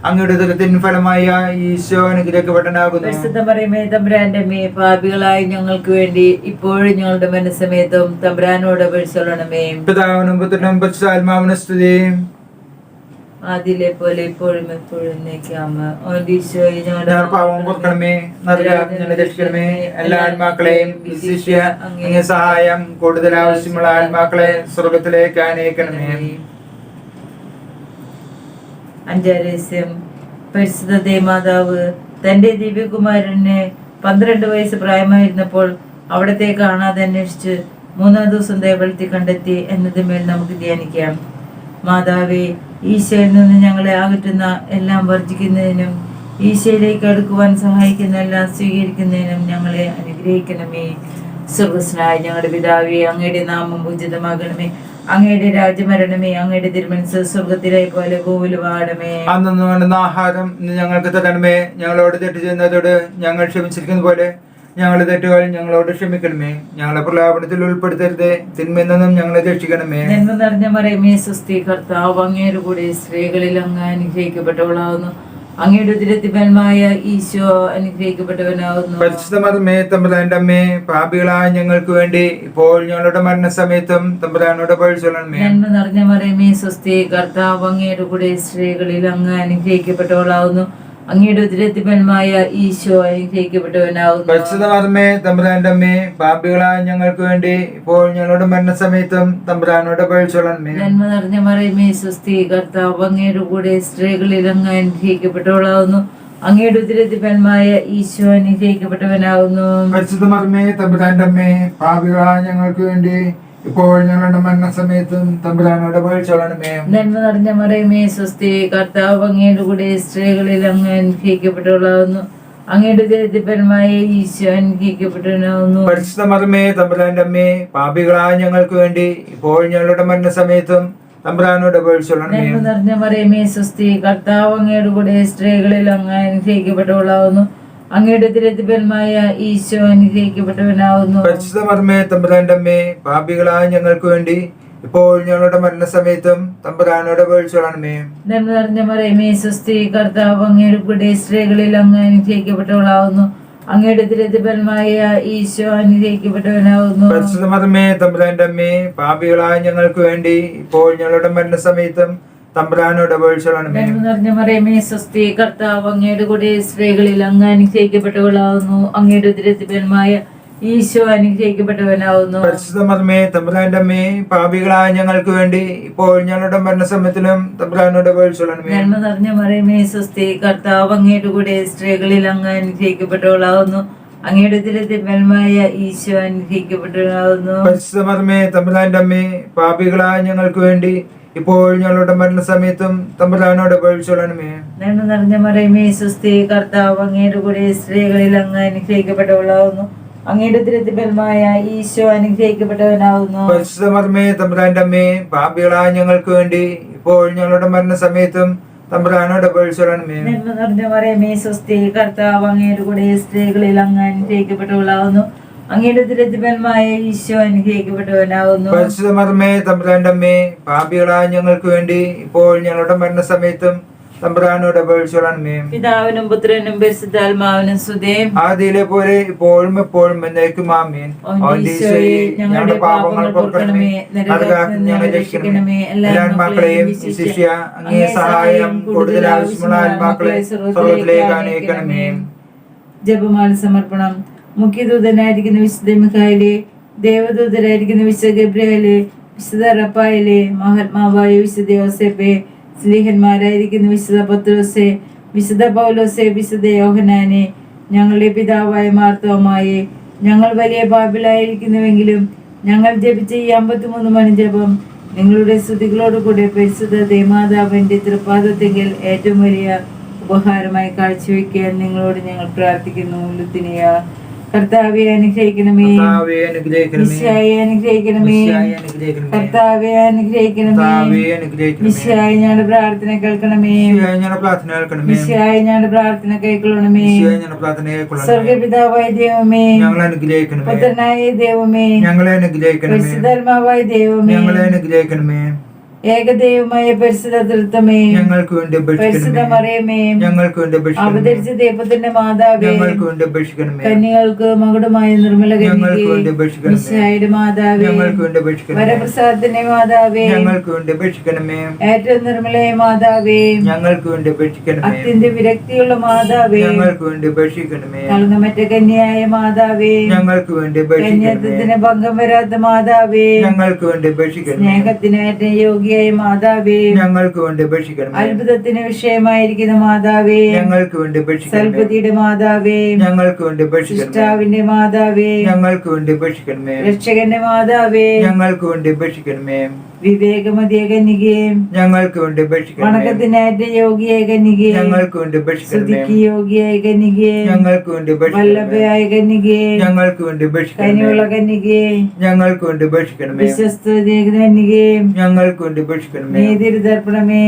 അങ്ങയുടെ ഉദരത്തിൻ ഫലമായ ഈശോ അനുഗ്രഹിക്കപ്പെട്ടവനാകുന്നു. പരിശുദ്ധ മറിയമേ തമ്പുരാന്റെ അമ്മേ, പാപികളായ ഞങ്ങൾക്ക് വേണ്ടി ഇപ്പോഴും ഞങ്ങളുടെ മനസ്സമയത്തും തമ്പുരാനോട് അപേക്ഷിച്ചുകൊള്ളണമേ. പിതാവിനും പുത്രനും പരിശുദ്ധാത്മാവിനും സ്തുതി. ആദിയിലെ പോലെ ഇപ്പോഴും എപ്പോഴും എന്നേക്കുമാമേൻ. ഓ ഈശോയെ, ഞങ്ങളുടെ പാപം പൊറുക്കണമേ, നരകത്തിൽ രക്ഷിക്കണമേ. എല്ലാ ആത്മാക്കളെയും വിശിഷ്യ അങ്ങേ സഹായം കൂടുതൽ ആവശ്യമുള്ള ആത്മാക്കളെ സ്വർഗത്തിലേക്ക് അനയിക്കണമേ. അഞ്ചാം രഹസ്യം. പരിശുദ്ധ ദേവമാതാവ് തന്റെ ദിവ്യകുമാരനെ 12 വയസ്സ് പ്രായമായിരുന്നപ്പോൾ അവിടത്തെ കാണാതെ അന്വേഷിച്ച് 3-ാം ദിവസം ദേവളത്തിൽ കണ്ടെത്തി എന്നതിന്മേൽ നമുക്ക് ധ്യാനിക്കാം. മാതാവേ, ഈശോയിൽ നിന്ന് ഞങ്ങളെ അകറ്റുന്ന എല്ലാം വർജിക്കുന്നതിനും ഈശോയിലേക്ക് അടുക്കുവാൻ സഹായിക്കുന്ന എല്ലാം സ്വീകരിക്കുന്നതിനും ഞങ്ങളെ അനുഗ്രഹിക്കണമേ. സ്വർഗ്ഗസ്ഥനായ ഞങ്ങളുടെ പിതാവേ, അങ്ങയുടെ നാമം പൂജിതമാകണമേ. അങ്ങയുടെ രാജ്യം വരണമേ. അങ്ങയുടെ തിരുമനസ്സ് സ്വർഗത്തിലെ പോലെ ഭൂമിയിലുമാകണമേ. അന്നു വേണ്ടുന്ന ആഹാരം ഇന്ന് ഞങ്ങൾക്ക് തരണമേ. ഞങ്ങളോട് തെറ്റ് ചെയ്യുന്നതോട് ഞങ്ങൾ ക്ഷമിച്ചിരിക്കുന്ന പോലെ ഞങ്ങളുടെ തെറ്റുകൾ ഞങ്ങളോട് ക്ഷമിക്കണമേ. ഞങ്ങളെ പ്രലാപനത്തിൽ ഉൾപ്പെടുത്തരുതേ, തിന്മയിൽ നിന്നും ഞങ്ങളെ രക്ഷിക്കണമേ. നന്മ നിറഞ്ഞ മറിയമേ സ്വസ്തി, കർത്താവ് അങ്ങയുടെ കൂടെ സ്ത്രീകളിൽ അങ്ങ് അനുഗ്രഹിക്കപ്പെട്ടവളാവുന്നു. അങ്ങയുടെ ഉദരത്തിൻ ഫലമായ ഈശോ അനുഗ്രഹിക്കപ്പെട്ടവനാവുന്നു. പരിശുദ്ധ മറിയമേ തമ്പുരാന്റെ അമ്മേ, പാപികളായ ഞങ്ങൾക്ക് വേണ്ടി ഇപ്പോൾ ഞങ്ങളുടെ മരണസമയത്തും തമ്പുരാനോട് അപേക്ഷിച്ചുകൊള്ളണമേ. നന്മ നിറഞ്ഞ മറിയമേ സ്വസ്തി, കർത്താവ് അങ്ങയുടെ കൂടെ സ്ത്രീകളിൽ അങ്ങ് അനുഗ്രഹിക്കപ്പെട്ടവളാവുന്നു. അങ്ങയുടെ ഉദരത്തിൻ ഫലമായ ഈശോ അനുഗ്രഹിക്കപ്പെട്ടവനാവുന്നു. പരിശുദ്ധ മറിയമേ തമ്പുരാന്റെ അമ്മേ, പാപികളായ ഞങ്ങൾക്ക് വേണ്ടി ഇപ്പോൾ ഞങ്ങളുടെ മരണസമയത്തും തമ്പുരാനോട് അപേക്ഷിച്ചുകൊള്ളണമേ. നന്മ നിറഞ്ഞ മറിയമേ സ്വസ്തി, കർത്താവ് അങ്ങയുടെ കൂടെ സ്ത്രീകളിൽ അങ്ങ് അനുഗ്രഹിക്കപ്പെട്ടവളാവുന്നു. അങ്ങയുടെ ഉദരത്തിൻ ഫലമായ ഈശോ അനുഗ്രഹിക്കപ്പെട്ടവനാവുന്നു. പരിശുദ്ധ മറിയമേ തമ്പുരാന്റെ അമ്മേ, പാപികളായ ഞങ്ങൾക്ക് വേണ്ടി ഇപ്പോൾ ഞങ്ങളുടെ മരണസമയത്തും തമ്പുരാനോട് അപേക്ഷിച്ചുകൊള്ളണമേ. നന്മ നിറഞ്ഞ മറിയമേ സ്വസ്തി, കർത്താവ് അങ്ങയുടെ കൂടെ സ്ത്രീകളിൽ അങ്ങ് അനുഗ്രഹിക്കപ്പെട്ടവളാവുന്നു. അങ്ങയുടെ ഉദരത്തിൻ ഫലമായ ഈശോ അനുഗ്രഹിക്കപ്പെട്ടവനാവുന്നു. പരിശുദ്ധ മറിയമേ തമ്പുരാന്റെ അമ്മേ, പാപികളായ ഞങ്ങൾക്ക് വേണ്ടി ഇപ്പോൾ ഞങ്ങളുടെ മരണസമയത്തും തമ്പുരാനോട് അപേക്ഷിച്ചുകൊള്ളണമേ. നന്മ നിറഞ്ഞ മറിയമേ സ്വസ്തി, കർത്താവ് അങ്ങയുടെ കൂടെ സ്ത്രീകളിൽ അങ്ങ് അനുഗ്രഹിക്കപ്പെട്ടവളാവുന്നു. അങ്ങയുടെ ഉദരത്തിൻ ഫലമായ ഈശോ അനുഗ്രഹിക്കപ്പെട്ടവനാവുന്നു. പരിശുദ്ധ മറിയമേ തമ്പുരാന്റെ അമ്മേ, പാപികളായ ഞങ്ങൾക്ക് വേണ്ടി ഇപ്പോൾ ഞങ്ങളുടെ മരണസമയത്തും തമ്പുരാനോട് അപേക്ഷിച്ചുകൊള്ളണമേ. നന്മ നിറഞ്ഞ മറിയമേ സ്വസ്തി, കർത്താവ് അങ്ങയുടെ കൂടെ സ്ത്രീകളിൽ അങ്ങ് അനുഗ്രഹിക്കപ്പെട്ടവളാവുന്നു. അങ്ങയുടെ ഉദരത്തിൻ ഫലമായ ഈശോ അനുഗ്രഹിക്കപ്പെട്ടവനാവുന്നു. പരിശുദ്ധ മറിയമേ തമ്പുരാന്റെ അമ്മേ, പാപികളായ ഞങ്ങൾക്ക് വേണ്ടി ഇപ്പോൾ ഞങ്ങളുടെ മരണസമയത്തും തമ്പുരാനോട് അപേക്ഷിച്ചുകൊള്ളണമേ. നന്മ നിറഞ്ഞ മറിയമേ സ്വസ്തി, കർത്താവ് അങ്ങയുടെ കൂടെ സ്ത്രീകളിൽ അങ്ങ് അനുഗ്രഹിക്കപ്പെട്ടവളാവുന്നു. അങ്ങയുടെ ഉദരത്തിൻ ഫലമായ ഈശോ അനുഗ്രഹിക്കപ്പെട്ടവനാവുന്നു. പരിശുദ്ധ മറിയമേ തമ്പുരാന്റെ അമ്മേ, പാപികളായ ഞങ്ങൾക്ക് വേണ്ടി ഇപ്പോൾ ഞങ്ങളുടെ മരണസമയത്തിലും തമ്പുരാനോട് അപേക്ഷിച്ചുകൊള്ളണമേ. നന്മ നിറഞ്ഞ മറിയമേ സ്വസ്തി, കർത്താവ് അങ്ങയുടെ കൂടെ സ്ത്രീകളിൽ അങ്ങ് അനുഗ്രഹിക്കപ്പെട്ടവളാവുന്നു. അങ്ങയുടെ ഉദരത്തിൻ ഫലമായ ഈശോ അനുഗ്രഹിക്കപ്പെട്ടവനാവുന്നു. പരിശുദ്ധ മറിയമേ തമ്പുരാന്റെ അമ്മേ, പാപികളായ ഞങ്ങൾക്ക് വേണ്ടി ഇപ്പോൾ ഞങ്ങളുടെ മരണസമയത്തും തമ്പുരാനോട് അപേക്ഷിച്ചുകൊള്ളണമേ. നന്മ നിറഞ്ഞ മറിയമേ സ്വസ്തി, കർത്താവ് അങ്ങയുടെ കൂടെ സ്ത്രീകളിൽ അങ്ങ് അനുഗ്രഹിക്കപ്പെട്ടവളാവുന്നു. അങ്ങയുടെ ഉദരത്തിൻ ഫലമായ ഈശോ അനുഗ്രഹിക്കപ്പെട്ടവനാവുന്നു. പരിശുദ്ധ മറിയമേ തമ്പുരാന്റെ അമ്മേ, പാപികളായ ഞങ്ങൾക്ക് വേണ്ടി ഇപ്പോൾ ഞങ്ങളുടെ മരണസമയത്തും തമ്പുരാനോട് അപേക്ഷിച്ചുകൊള്ളണമേ. നന്മ നിറഞ്ഞ മറിയമേ സ്വസ്തി, കർത്താവ് അങ്ങയുടെ കൂടെ സ്ത്രീകളിൽ അങ്ങ് അനുഗ്രഹിക്കപ്പെട്ടവളാവുന്നു. അങ്ങയുടെ ഉദരത്തിൻ ഫലമായ ഈശോ അനുഗ്രഹിക്കപ്പെട്ടവനാവുന്നു. പരിശുദ്ധ മറിയമേ തമ്പുരാന്റെ അമ്മേ, പാപികളായ ഞങ്ങൾക്ക് വേണ്ടി ഇപ്പോൾ ഞങ്ങളുടെ മരണസമയത്തും തമ്പുരാനോട് അപേക്ഷിച്ചുകൊള്ളണമേ. പിതാവിനും പുത്രനും പരിശുദ്ധാത്മാവിനും സ്തുതി. ആദിയിലെ പോലെ ഇപ്പോഴും എപ്പോഴും എന്നേക്കും ആമേൻ. ഞങ്ങളുടെ പാപങ്ങൾ പൊറുക്കണമേ, നരകത്തിൽ ഞങ്ങളെ രക്ഷിക്കണമേ. എല്ലാ ആത്മാക്കളെയും വിശിഷ്യ അങ്ങേ സഹായം കൂടുതൽ ആവശ്യമുള്ള ആത്മാക്കളെ സ്വർഗ്ഗത്തിലേക്ക് അനയിക്കണമേ. ജപമാല സമർപ്പണം. മുഖ്യദൂതനായിരിക്കുന്ന വിശുദ്ധ മിഖായേലേ, ദേവദൂതരായിരിക്കുന്ന വിശുദ്ധ ഗബ്രിയേലേ, വിശുദ്ധ റഫായേലേ, മഹാത്മാവായ വിശുദ്ധ യോസേപ്പേ, സ്ലീഹന്മാരായിരിക്കുന്ന വിശുദ്ധ പത്രോസേ, വിശുദ്ധ പൗലോസേ, വിശുദ്ധ യോഹന്നാനെ, ഞങ്ങളുടെ പിതാവായ മാർത്തോമായെ, ഞങ്ങൾ വലിയ പാപികളായിരിക്കുന്നുവെങ്കിലും ഞങ്ങൾ ജപിച്ച ഈ 53 മണി ജപം നിങ്ങളുടെ സ്തുതികളോടുകൂടെ പരിശുദ്ധ ദേവമാതാവിന്റെ തൃപ്പാദത്തെങ്കിൽ ഏറ്റവും വലിയ ഉപഹാരമായി കാഴ്ചവെക്കാൻ നിങ്ങളോട് ഞങ്ങൾ പ്രാർത്ഥിക്കുന്നു. ലുത്തിനിയ കർത്താവെ അനുഗ്രഹിക്കണമേ, മിശിഹായെ അനുഗ്രഹിക്കണമേ, കർത്താവെ അനുഗ്രഹിക്കണമേ, മിശിഹായെ ഞങ്ങളുടെ പ്രാർത്ഥന കേൾക്കണമേ, മിശിഹായെ ഞങ്ങളുടെ പ്രാർത്ഥന കേൾക്കണമേ. സ്വർഗപിതാവായ ദൈവമേ, പുത്രനായ ദൈവമേ, പരിശുദ്ധാത്മാവായ ദൈവമേ, ഏകദൈവമായ പരിശുദ്ധ തൃത്വമേ, ഞങ്ങൾക്ക് വേണ്ടി പരിശുദ്ധ മറിയമേ, ഞങ്ങൾക്ക് വേണ്ടി അവതരിച്ച ദൈവത്തിന്റെ മാതാവേ, ഞങ്ങൾക്ക് വേണ്ടി അപേക്ഷിക്കണമേ. കന്യകൾക്ക് മകുടമായ നിർമ്മല ഞങ്ങൾക്ക് വേണ്ടി അപേക്ഷിക്കണമേ. മിശിഹായുടെ മാതാവേ, ഞങ്ങൾക്ക് വേണ്ടി അപേക്ഷിക്കണമേ. വരപ്രസാദത്തിന്റെ മാതാവേ, ഞങ്ങൾക്ക് വേണ്ടി അപേക്ഷിക്കണമേ. ഏറ്റവും നിർമ്മലയായ മാതാവേ, ഞങ്ങൾക്ക് വേണ്ടി അപേക്ഷിക്കണമേ. അത്യന്ത വിരക്തിയുള്ള മാതാവേ, ഞങ്ങൾക്ക് വേണ്ടി അപേക്ഷിക്കണമേ. കളങ്കമറ്റ കന്യായ മാതാവേ, ഞങ്ങൾക്ക് വേണ്ടി അപേക്ഷിക്കണമേ. കന്യാത്വത്തിന് ഭംഗം വരാത്ത മാതാവേ, ഞങ്ങൾക്ക് വേണ്ടി അപേക്ഷിക്കണമേ. സ്നേഹത്തിന് ഏറ്റവും യോഗ്യയായ മാതാവേ, ഞങ്ങൾക്ക് വേണ്ടി അപേക്ഷിക്കണമേ. അത്ഭുതത്തിന് വിഷയമായിരിക്കുന്ന മാതാവേ, ഞങ്ങൾക്ക് വേണ്ടി അപേക്ഷിക്കണമേ. സൽബുദ്ധിയുടെ മാതാവേ, ഞങ്ങൾക്ക് വേണ്ടി അപേക്ഷിക്കണമേ. സൃഷ്ടാവിന്റെ മാതാവേ, ഞങ്ങൾക്ക് വേണ്ടി അപേക്ഷിക്കണമേ. രക്ഷകന്റെ മാതാവേ, ഞങ്ങൾക്ക് വേണ്ടി അപേക്ഷിക്കണമേ. വിവേകമതിയ കന്യകേ, ഞങ്ങൾക്ക് വേണ്ടി അപേക്ഷിക്കണമേ. വണക്കത്തിനായിട്ട് യോഗ്യയായ കന്യകേ, ഞങ്ങൾക്ക് വേണ്ടി അപേക്ഷിക്കണമേ. സ്തുതിക്ക് യോഗ്യയായ കന്യകേ, ഞങ്ങൾക്ക് വേണ്ടി അപേക്ഷിക്കണമേ. വല്ലഭയായ കന്യകേ, ഞങ്ങൾക്ക് വേണ്ടി അപേക്ഷിക്കണമേ. കനിവുള്ള കന്യകേ, ഞങ്ങൾക്ക് വേണ്ടി അപേക്ഷിക്കണമേ. വിശ്വസ്തതയെ കന്യകേ, ഞങ്ങൾക്ക് വേണ്ടി അപേക്ഷിക്കണമേ. നീതിർദർപ്പണമേ,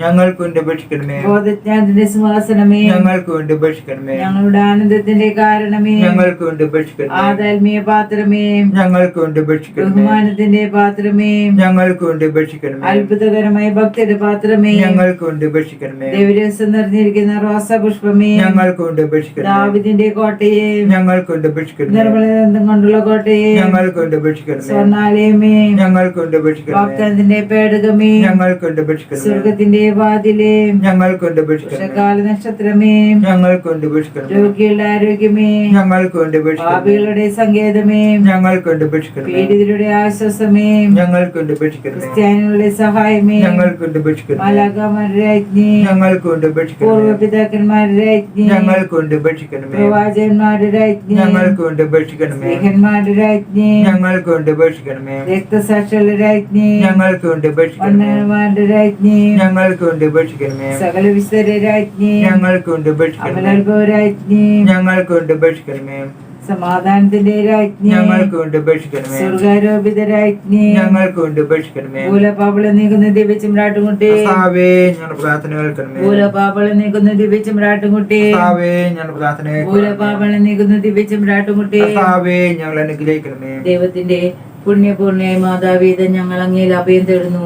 ഞങ്ങൾക്ക് വേണ്ടി അപേക്ഷിക്കണമേ. ബോധജ്ഞാനത്തിന്റെ സിംഹാസനമേ, ഞങ്ങൾക്ക് വേണ്ടി അപേക്ഷിക്കണമേ. ഞങ്ങളുടെ ആനന്ദത്തിന്റെ കാരണമേ, ഞങ്ങൾക്ക് വേണ്ടി അപേക്ഷിക്കണമേ. ആദാത്മീയ പാത്രമേ, ഞങ്ങൾക്ക് വേണ്ടി അപേക്ഷിക്കണമേ. ബഹുമാനത്തിന്റെ പാത്രമേ, ഞങ്ങൾക്ക് വേണ്ടി അപേക്ഷിക്കണമേ. അത്ഭുതകരമായ ഭക്തിയുടെ പാത്രമേ, ഞങ്ങൾക്ക് വേണ്ടി അപേക്ഷിക്കണമേ. ദൈവരസം നിറഞ്ഞിരിക്കുന്ന റോസാപുഷ്പമേ, ഞങ്ങൾക്ക് വേണ്ടി അപേക്ഷിക്കണമേ. ദാവീദിന്റെ കോട്ടയെ, ഞങ്ങൾക്ക് വേണ്ടി അപേക്ഷിക്കണമേ. നിർമ്മലദന്തം കൊണ്ടുള്ള കോട്ടയെ, ഞങ്ങൾക്ക് വേണ്ടി അപേക്ഷിക്കണമേ. സ്വർണ്ണാലയമേ, ഞങ്ങൾക്ക് വേണ്ടി അപേക്ഷിക്കണമേ. വാഗ്ദാനത്തിന്റെ പേടകമേ, ഞങ്ങൾക്ക് വേണ്ടി അപേക്ഷിക്കണമേ. സ്വർഗത്തിന്റെ വാതിലേ, ഞങ്ങൾക്ക് വേണ്ടി അപേക്ഷിക്കണമേ. വർഷകാല നക്ഷത്രമേ, ഞങ്ങൾക്ക് വേണ്ടി അപേക്ഷിക്കണമേ. രോഗികളുടെ ആരോഗ്യമേ, ഞങ്ങൾക്ക് വേണ്ടി അപേക്ഷിക്കണമേ. പാപികളുടെ സങ്കേതമേ, ഞങ്ങൾക്ക് വേണ്ടി അപേക്ഷിക്കണമേ. പീഡിതരുടെ ആശ്വാസമേ, ഞങ്ങൾക്ക് വേണ്ടി അപേക്ഷിക്കണമേ. ക്രിസ്ത്യാനികളുടെ സഹായമേ, ഞങ്ങൾക്ക് വേണ്ടി അപേക്ഷിക്കണമേ. മാലാഖമാരുടെ രാജ്ഞി, ഞങ്ങൾക്ക് വേണ്ടി അപേക്ഷിക്കണമേ. പൂർവ്വപിതാക്കന്മാരുടെ രാജ്ഞി, ഞങ്ങൾക്ക് വേണ്ടി അപേക്ഷിക്കണമേ. പ്രവാചകന്മാരുടെ രാജ്ഞി, ഞങ്ങൾക്ക് വേണ്ടി അപേക്ഷിക്കണമേ. സ്നേഹന്മാരുടെ രാജ്ഞി, ഞങ്ങൾക്ക് വേണ്ടി അപേക്ഷിക്കണമേ. രക്തസാക്ഷികളുടെ രാജ്ഞി, ഞങ്ങൾക്ക് വേണ്ടി അപേക്ഷിക്കണമേ. വന്ദനന്മാരുടെ രാജ്ഞി, ഞങ്ങൾക്ക് വേണ്ടി അപേക്ഷിക്കണമേ. സകല വിശുദ്ധരുടെ രാജ്ഞി, ഞങ്ങൾക്ക് വേണ്ടി അപേക്ഷിക്കണമേ. അമലോത്ഭവ രാജ്ഞി, ഞങ്ങൾക്ക് വേണ്ടി അപേക്ഷിക്കണമേ. സമാധാനത്തിന്റെ രാജ്ഞി, ഞങ്ങൾക്ക് വേണ്ടി അപേക്ഷിക്കണമേ. സ്വർഗാരോപിത രാജ്ഞി, ഞങ്ങൾക്ക് വേണ്ടി അപേക്ഷിക്കണമേ. ഭൂലപാപള നീക്കുന്ന ദിവ്യചിമ്രാട്ടുംകുട്ടി, കർത്താവേ, ഞങ്ങളുടെ പ്രാർത്ഥന കേൾക്കണമേ. ഭൂലപാപള നീക്കുന്ന ദിവ്യചിമ്രാട്ടുംകുട്ടി, കർത്താവേ, ഞങ്ങളുടെ പ്രാർത്ഥന കേൾക്കണമേ. ഭൂലപാപള നീക്കുന്ന ദിവ്യചിമ്രാട്ടുംകുട്ടി, കർത്താവേ, ഞങ്ങളെ അനുഗ്രഹിക്കണമേ. ദൈവത്തിന്റെ പുണ്യപൂർണ്ണയായ മാതാവീത ഞങ്ങൾ അങ്ങയിൽ അഭയം തേടുന്നു.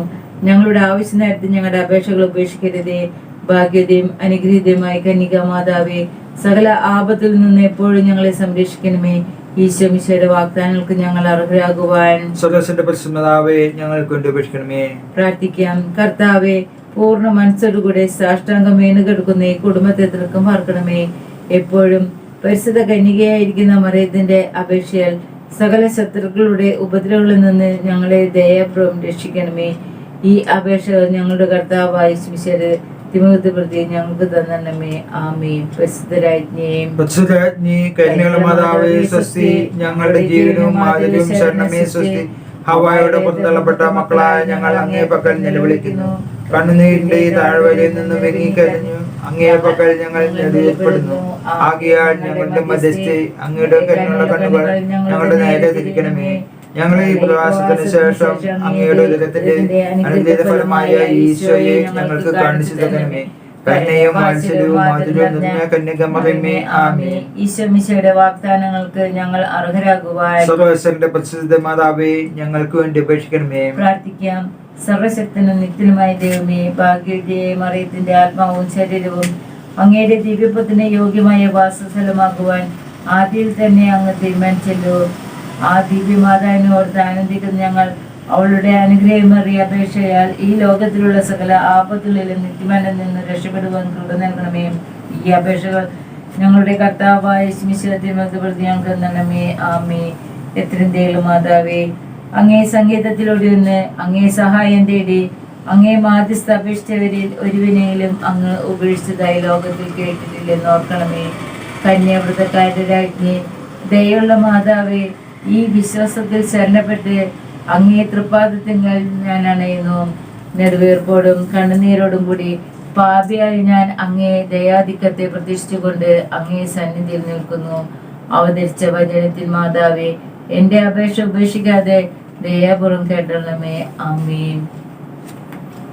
ഞങ്ങളുടെ ആവശ്യ നേരത്തെ ഞങ്ങളുടെ അപേക്ഷകൾ ഉപേക്ഷിക്കരുതേ. ഭാഗ്യതയും അനുഗ്രഹീതയുമായ കന്യക മാതാവേ, സകല ആപത്തിൽ നിന്ന് എപ്പോഴും ഞങ്ങളെ സംരക്ഷിക്കണമേ. ഈശോ മിശിഹായുടെ വാഗ്ദാനങ്ങൾക്ക് ഞങ്ങൾ അർഹരാകുവാൻ സ്വർഗ്ഗത്തിന്റെ പരിശുദ്ധമാതാവേ, ഞങ്ങൾക്ക് വേണ്ടി അപേക്ഷിക്കണമേ. പ്രാർത്ഥിക്കാം. കർത്താവെ, പൂർണ്ണ മനസ്സോടുകൂടെ സാഷ്ടാംഗം വീണുകിടക്കുന്ന ഈ കുടുംബത്തെ തൃക്കം പാർക്കണമേ. എപ്പോഴും പരിശുദ്ധ കന്യകയായിരിക്കുന്ന മറിയത്തിന്റെ അപേക്ഷയാൽ സകല ശത്രുക്കളുടെ ഉപദ്രവങ്ങളിൽ നിന്ന് ഞങ്ങളെ ദയാപൂർവം രക്ഷിക്കണമേ. ഈ അപേക്ഷ ഞങ്ങളുടെ കർത്താവായ യേശുമിശിഹായുടെ തിമോത്തി പ്രതി ഞങ്ങൾക്ക് തന്നണമേ. ആമേൻ. പരിശുദ്ധരാജ്ഞിയും പരിശുദ്ധരാജ്ഞി, കന്യകളുടെ മാതാവേ സ്വസ്തി. ഞങ്ങളുടെ ജീവനും മാതൃവും ശരണമേ സ്വസ്തി. ഹവ്വായുടെ പുറന്തള്ളപ്പെട്ട മക്കളായ ഞങ്ങൾ അങ്ങേ പക്കൽ നിലവിളിക്കുന്നു. കണ്ണുനീരിന്റെ ഈ താഴ്വരയിൽ നിന്ന് വെങ്ങിക്കരഞ്ഞു അങ്ങേ പക്കൽ ഞങ്ങൾ നെടുപ്പെടുന്നു. ആകയാൽ ഞങ്ങളുടെ മധ്യസ്ഥെ അങ്ങയുടെ കരുണയുള്ള കണ്ണുകൾ ഞങ്ങളുടെ നേരെ തിരിക്കണമേ. ഞങ്ങളെ ഈ പ്രവാസത്തിന് ശേഷം അങ്ങയുടെ ഉദരത്തിന്റെ അനുഗ്രഹീത ഫലമായ ഈശോയെ ഞങ്ങൾക്ക് കാണിച്ചു തരണമേ. കരുണയും വാത്സല്യവും മാധുര്യവും നിറഞ്ഞ കന്യകമറിയമേ, ആമേൻ. ഈശോ മിശിഹായുടെ വാഗ്ദാനങ്ങൾക്ക് ഞങ്ങൾ അർഹരാകുവാൻ സർവ്വശക്തന്റെ പരിശുദ്ധ മാതാവേ, ഞങ്ങൾക്ക് വേണ്ടി അപേക്ഷിക്കണമേ. പ്രാർത്ഥിക്കാം. സർവശക്തനും നിത്യനുമായ ദൈവമേ, ഭാഗ്യവതിയായ മറിയത്തിന്റെ ആത്മാവും ശരീരവും അങ്ങയുടെ ദിവ്യത്വത്തിന് യോഗ്യമായ വാസസ്ഥലമാക്കുവാൻ ആദ്യയിൽ തന്നെ അങ്ങ് തീരുമാനിച്ചല്ലോ. ആ ദിവ്യമാതാവിനോർത്ത് ആനന്ദിക്കുന്ന ഞങ്ങൾ അവളുടെ അനുഗ്രഹമേറിയ അപേക്ഷയാൽ ഈ ലോകത്തിലുള്ള സകല ആപത്തുകളിലും നിത്യമനിൽ നിന്ന് രക്ഷപ്പെടുവാൻ കൃപ നൽകണമേ. ഈ അപേക്ഷകൾ ഞങ്ങളുടെ കർത്താവായ യേശുമിശിഹായെ പ്രതി ഞങ്ങൾക്ക് നൽകണമേ. ആമേൻ. എത്രയും ദയയുള്ള മാതാവേ, അങ്ങേ സംഗീതത്തിലൂടെ നിന്ന് അങ്ങേ സഹായം തേടി അങ്ങേ മാധ്യസ്ഥ അപേക്ഷിച്ചവരിൽ ഒരുവിനെങ്കിലും അങ്ങ് ഉപേക്ഷിച്ചതായി ലോകത്തിൽ കേട്ടിട്ടില്ലെന്ന് ഓർക്കണമേ. കന്യാവ്രതക്കാരുടെ രാജ്ഞി, ദയുള്ള മാതാവേ, ഈ വിശ്വാസത്തിൽ ശരണപ്പെട്ട് അങ്ങേ തൃപ്പാദത്തിങ്കൽ ഞാൻ അണയുന്നു. നെടുവീർപ്പോടും കണ്ണുനീരോടും കൂടി പാപിയായി ഞാൻ അങ്ങേ ദയാധിക്യത്തെ പ്രതീക്ഷിച്ചുകൊണ്ട് അങ്ങേ സന്നിധിയിൽ നിൽക്കുന്നു. അവതരിച്ച വചനത്തിൽ മാതാവേ, എന്റെ അപേക്ഷ ഉപേക്ഷിക്കാതെ ദയാപൂർവം കേട്ടണമേ. ആമേൻ.